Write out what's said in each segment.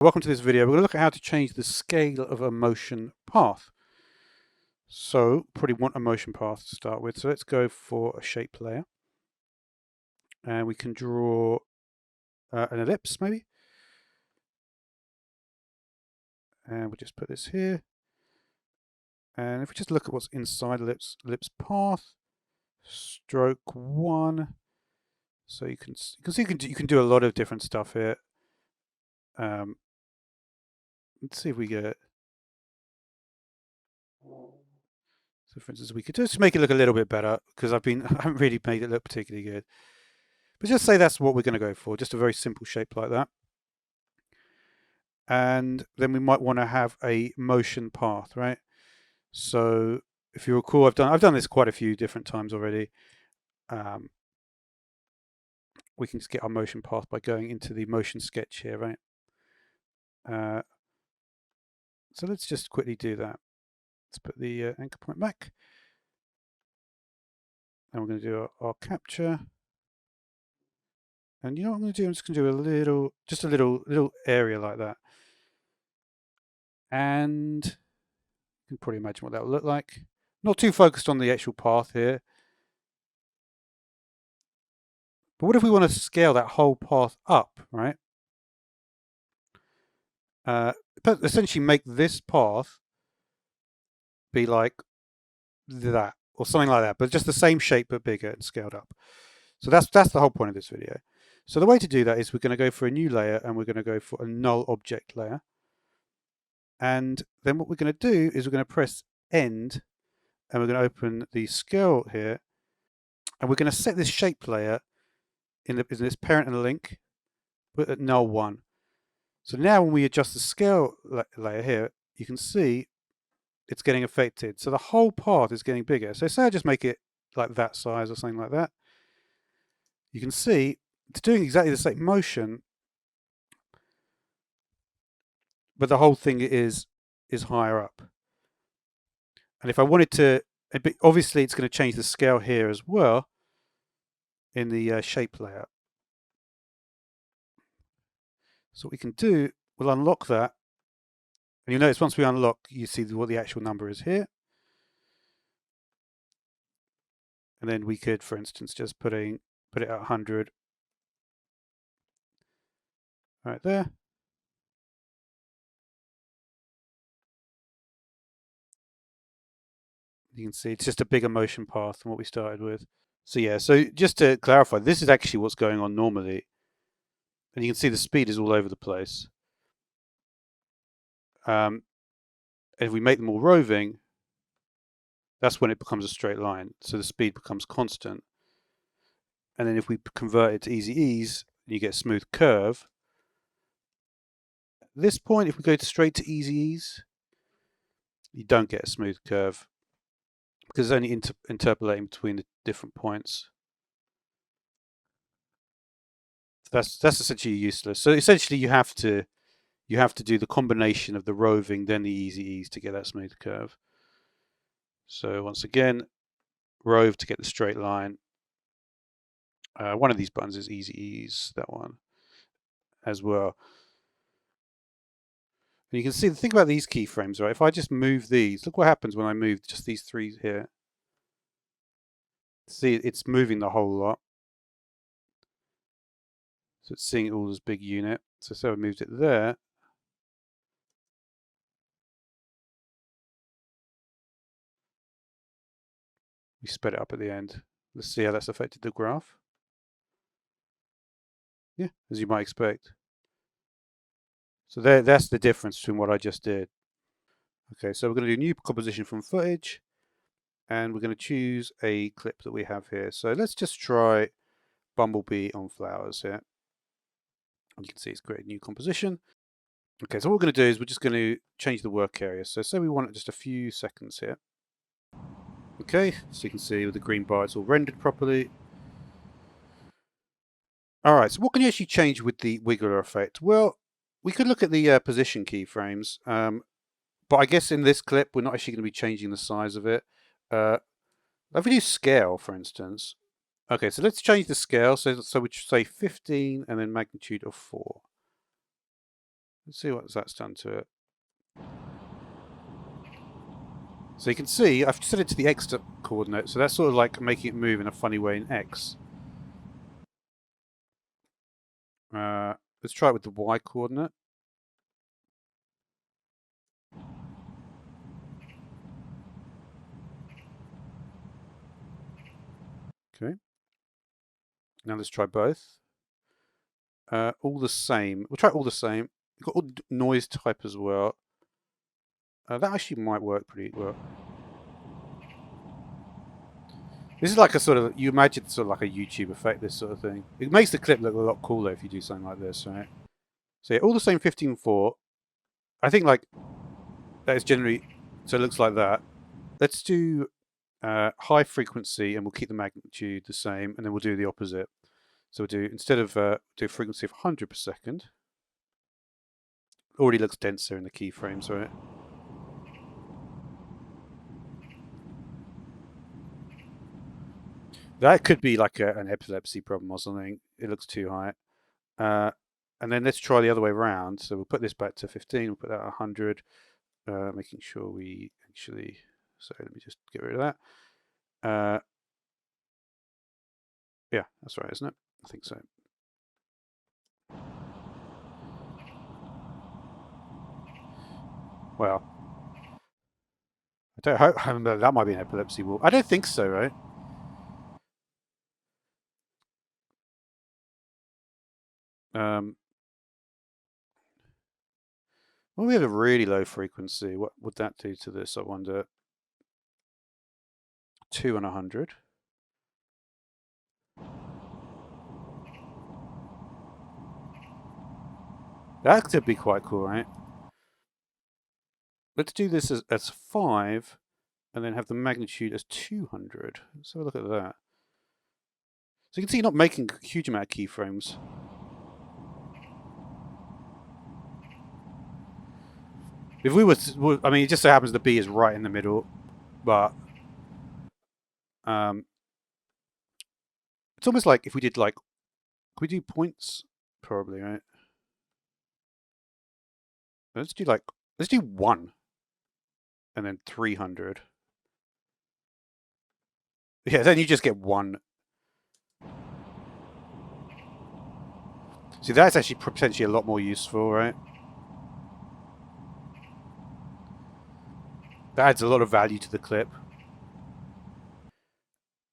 Welcome to this video. We're going to look at how to change the scale of a motion path. So probably want a motion path to start with. So let's go for a shape layer. And we can draw an ellipse maybe. And we'll just put this here. And if we just look at what's inside ellipse path, stroke 1. So you can see you can do a lot of different stuff here. Let's see if we get it. So for instance, we could just make it look a little bit better because I haven't really made it look particularly good. But just say that's what we're going to go for, just a very simple shape like that. And then we might want to have a motion path, right? So if you recall, I've done this quite a few different times already. We can just get our motion path by going into the motion sketch here, right? So let's just quickly do that. Let's put the anchor point back. And we're going to do our capture. And you know what I'm going to do? I'm just going to do just a little area like that. And you can probably imagine what that will look like. Not too focused on the actual path here. But what if we want to scale that whole path up, right? But essentially make this path be like that or something like that, but just the same shape but bigger and scaled up. So that's the whole point of this video. So the way to do that is we're going to go for a new layer and we're going to go for a null object layer. And then what we're going to do is we're going to press end and we're going to open the scale here and we're going to set this shape layer in this parent and link, put at null 1. So now when we adjust the scale layer here, you can see it's getting affected. So the whole path is getting bigger. So say I just make it like that size or something like that. You can see it's doing exactly the same motion, but the whole thing is higher up. And if I wanted to, obviously it's going to change the scale here as well in the shape layer. So what we can do, we'll unlock that. And you'll notice once we unlock, you see what the actual number is here. And then we could, for instance, just put it at 100 right there. You can see it's just a bigger motion path than what we started with. So yeah, so just to clarify, this is actually what's going on normally. And you can see the speed is all over the place. And if we make them all roving, that's when it becomes a straight line. So the speed becomes constant. And then if we convert it to easy ease, you get a smooth curve. At this point, if we go straight to easy ease, you don't get a smooth curve because it's only interpolating between the different points. That's essentially useless. So essentially you have to do the combination of the roving then the easy ease to get that smooth curve. So once again, rove to get the straight line. One of these buttons is easy ease, that one as well. And you can see the thing about these keyframes, right? If I just move these, look what happens when I move just these three here. See, it's moving the whole lot. So it's seeing it all as big unit. So I moved it there. We sped it up at the end. Let's see how that's affected the graph. Yeah, as you might expect. So that's the difference between what I just did. Okay, so we're going to do new composition from footage. And we're going to choose a clip that we have here. So let's just try Bumblebee on flowers here. And you can see it's created a new composition. Okay, so what we're going to do is we're just going to change the work area. So say we want it just a few seconds here. Okay, so you can see with the green bar it's all rendered properly. Alright, so what can you actually change with the wiggler effect? Well, we could look at the position keyframes, but I guess in this clip we're not actually going to be changing the size of it. If we do scale, for instance, okay, so let's change the scale. So we say 15 and then magnitude of 4. Let's see what that's done to it. So you can see I've set it to the X coordinate, so that's sort of like making it move in a funny way in X. Let's try it with the Y coordinate. Okay. Now let's try both. All the same. We'll try all the same. We've got all noise type as well. That actually might work pretty well. This is like a sort of, you imagine sort of like a YouTube effect, this sort of thing. It makes the clip look a lot cooler if you do something like this, right? So yeah, all the same 15.4. I think like that is generally, so it looks like that. Let's do high frequency and we'll keep the magnitude the same, and then we'll do the opposite. So we'll do, instead of do a frequency of 100 per second, already looks denser in the keyframes, right? That could be like an epilepsy problem or something. It looks too high. And then let's try the other way around. So we'll put this back to 15, we'll put that at 100, making sure we actually, so let me just get rid of that. Yeah, that's right, isn't it? I think so. Well, I don't hope, that might be an epilepsy wall. I don't think so, right? Well, we have a really low frequency. What would that do to this, I wonder? 2 and 100. That could be quite cool, right? Let's do this as 5 and then have the magnitude as 200. Let's have a look at that. So you can see you're not making a huge amount of keyframes. If we were, I mean, it just so happens the B is right in the middle, but it's almost like if we did like, could we do points? Probably, right? Let's do 1 and then 300. Yeah, then you just get 1. See, that's actually potentially a lot more useful, right? That adds a lot of value to the clip.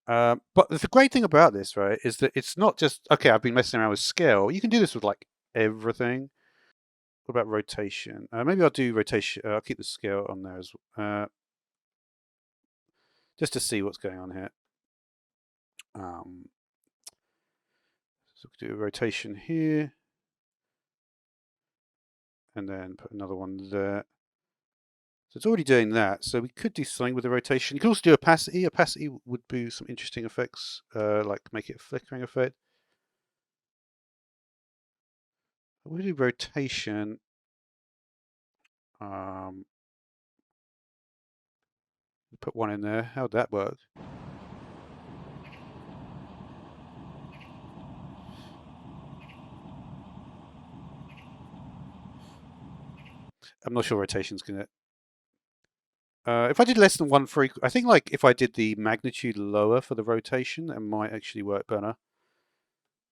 But the great thing about this, right, is that it's not just, okay, I've been messing around with scale. You can do this with like everything. What about rotation? Maybe I'll do rotation. I'll keep the scale on there as well, just to see what's going on here. So we'll do a rotation here, and then put another one there. So it's already doing that. So we could do something with the rotation. You can also do opacity. Opacity would do some interesting effects, like make it a flickering effect. We'll do rotation. Put 1 in there. How'd that work? I'm not sure rotation's gonna. If I did less than 1 frequency, I think like if I did the magnitude lower for the rotation, it might actually work better.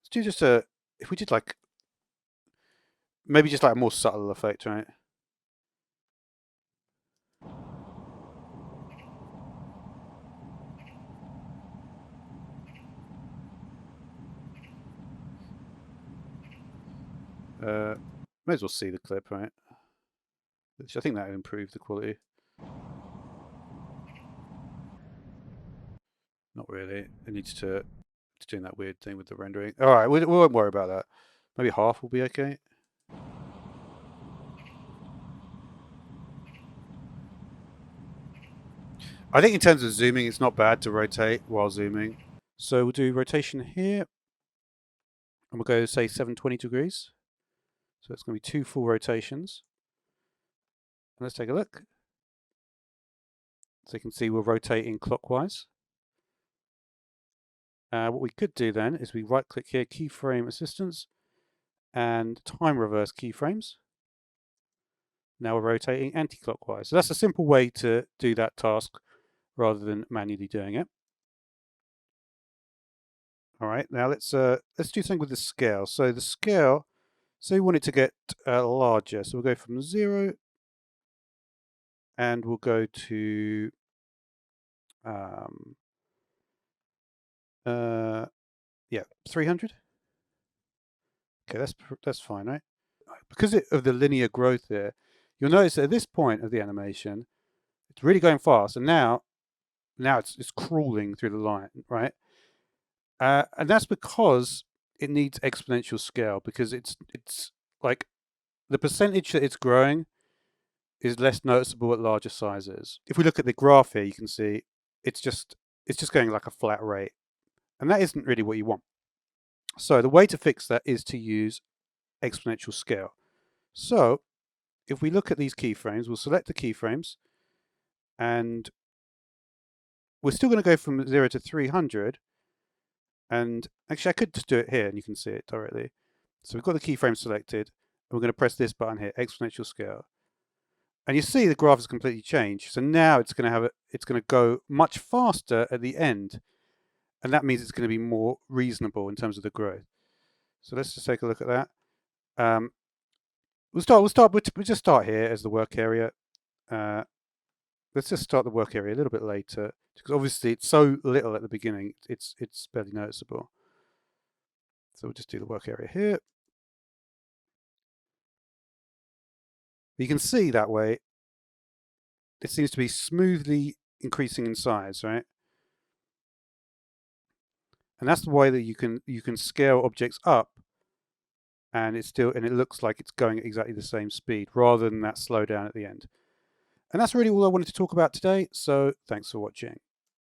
Let's do just a. If we did like, maybe just like a more subtle effect, right? May as well see the clip, right? I think that would improve the quality. Not really. It needs to. It's doing that weird thing with the rendering. All right, we won't worry about that. Maybe half will be okay. I think in terms of zooming, it's not bad to rotate while zooming. So we'll do rotation here, and we'll go say 720 degrees. So it's going to be 2 full rotations. Let's take a look. So you can see we're rotating clockwise. What we could do then is we right click here, keyframe assistance, and time reverse keyframes. Now we're rotating anti-clockwise. So that's a simple way to do that task rather than manually doing it. All right, now let's do something with the scale. So the scale, so we want it to get larger. So we'll go from 0 and we'll go to yeah, 300. Okay, that's fine, right? Because of the linear growth there, you'll notice that at this point of the animation, it's really going fast, and now it's crawling through the line, right? And that's because it needs exponential scale, because it's like the percentage that it's growing is less noticeable at larger sizes. If we look at the graph here, you can see it's just going like a flat rate, and that isn't really what you want. So the way to fix that is to use exponential scale. So if we look at these keyframes, we'll select the keyframes, and we're still going to go from 0 to 300. And actually, I could just do it here, and you can see it directly. So we've got the keyframe selected, and we're going to press this button here, exponential scale. And you see the graph has completely changed. So now it's going to go much faster at the end, and that means it's going to be more reasonable in terms of the growth. So let's just take a look at that. We'll just start here as the work area. Let's just start the work area a little bit later, because obviously it's so little at the beginning, it's barely noticeable. So we'll just do the work area here. You can see that way it seems to be smoothly increasing in size, right? And that's the way that you can scale objects up, and it looks like it's going at exactly the same speed rather than that slowdown at the end. And that's really all I wanted to talk about today, so thanks for watching.